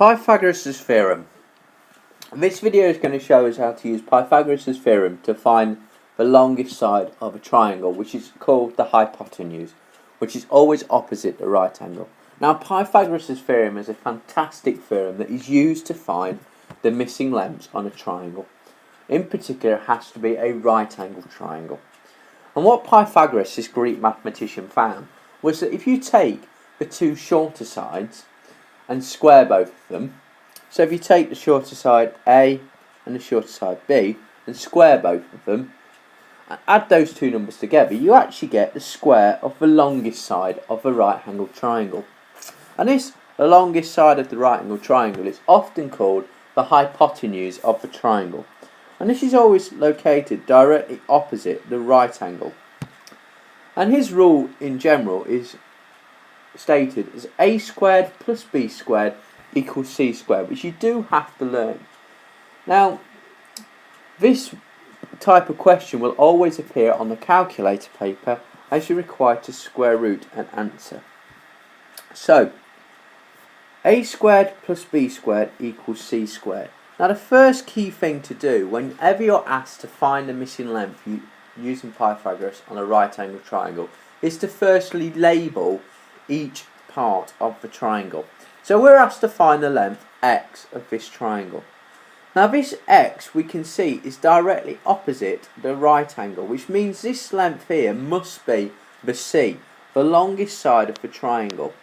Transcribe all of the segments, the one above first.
Pythagoras Theorem. This video is going to show us how to use Pythagoras Theorem to find the longest side of a triangle, which is called the hypotenuse, which is always opposite the right angle. Now, Pythagoras Theorem is a fantastic theorem that is used to find the missing lengths on a triangle. In particular, it has to be a right angle triangle. And what Pythagoras, this Greek mathematician, found was that if you take the two shorter sides and square both of them, so if you take the shorter side A and the shorter side B and square both of them and add those two numbers together, you actually get the square of the longest side of the right angled triangle. And this, the longest side of the right angled triangle, is often called the hypotenuse of the triangle. And this is always located directly opposite the right angle. And his rule in general is stated as a squared plus b squared equals c squared, which you do have to learn. Now, this type of question will always appear on the calculator paper as you're required to square root an answer. So, a squared plus b squared equals c squared. Now, the first key thing to do whenever you're asked to find the missing length using Pythagoras on a right angle triangle is to firstly label each part of the triangle. So we're asked to find the length x of this triangle. Now, this x, we can see, is directly opposite the right angle, which means this length here must be the c, the longest side of the triangle.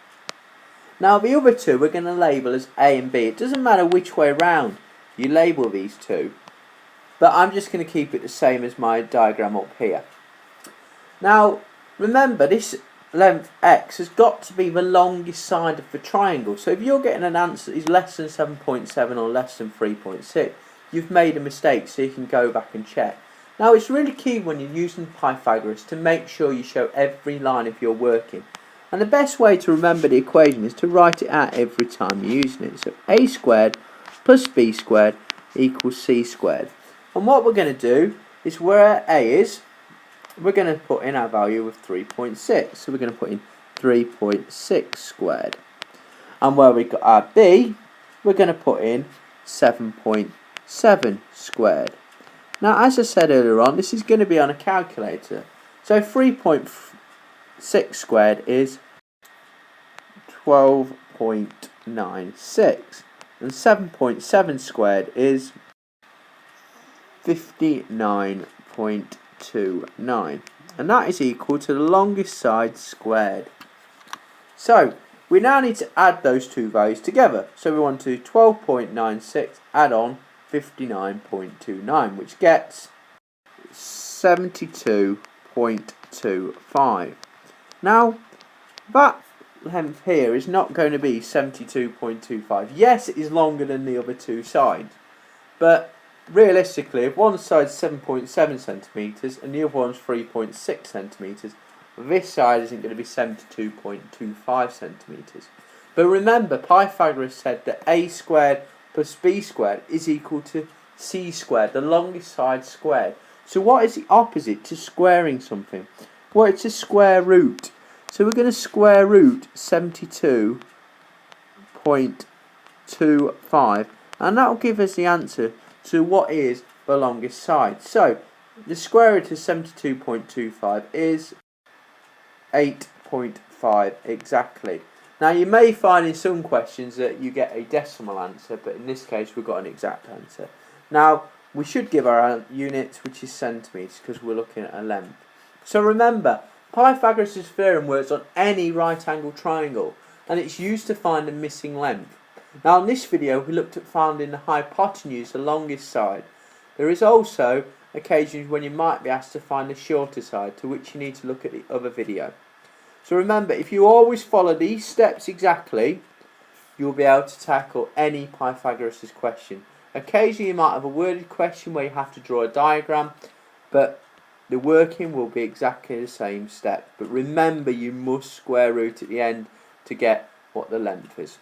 Now, the other two we're going to label as a and b. It doesn't matter which way round you label these two, but I'm just going to keep it the same as my diagram up here. Now, remember, this length x has got to be the longest side of the triangle. So if you're getting an answer that is less than 7.7 or less than 3.6, you've made a mistake, so you can go back and check. Now, it's really key when you're using Pythagoras to make sure you show every line of your working. And the best way to remember the equation is to write it out every time you're using it. So a squared plus b squared equals c squared. And what we're going to do is where a is, we're going to put in our value of 3.6. So we're going to put in 3.6 squared. And where we got our b, we're going to put in 7.7 squared. Now, as I said earlier on, this is going to be on a calculator. So 3.6 squared is 12.96. And 7.7 squared is 59.29, and that is equal to the longest side squared. So we now need to add those two values together. So we want to do 12.96 add on 59.29, which gets 72.25. Now, that length here is not going to be 72.25. Yes, it is longer than the other two sides, but realistically, if one side's 7.7 centimetres and the other one's 3.6 centimetres, this side isn't going to be 72.25 centimetres. But remember, Pythagoras said that a squared plus b squared is equal to c squared, the longest side squared. So what is the opposite to squaring something? Well, it's a square root. So we're going to square root 72.25, and that will give us the answer to what is the longest side. So the square root of 72.25 is 8.5 exactly. Now, you may find in some questions that you get a decimal answer, but in this case we've got an exact answer. Now, we should give our units, which is centimetres, because we're looking at a length. So remember, Pythagoras' theorem works on any right angle triangle, and it's used to find the missing length. Now, in this video we looked at finding the hypotenuse, the longest side. There is also occasions when you might be asked to find the shorter side, to which you need to look at the other video. So remember, if you always follow these steps exactly, you'll be able to tackle any Pythagoras' question. Occasionally you might have a worded question where you have to draw a diagram, but the working will be exactly the same step. But remember, you must square root at the end to get what the length is.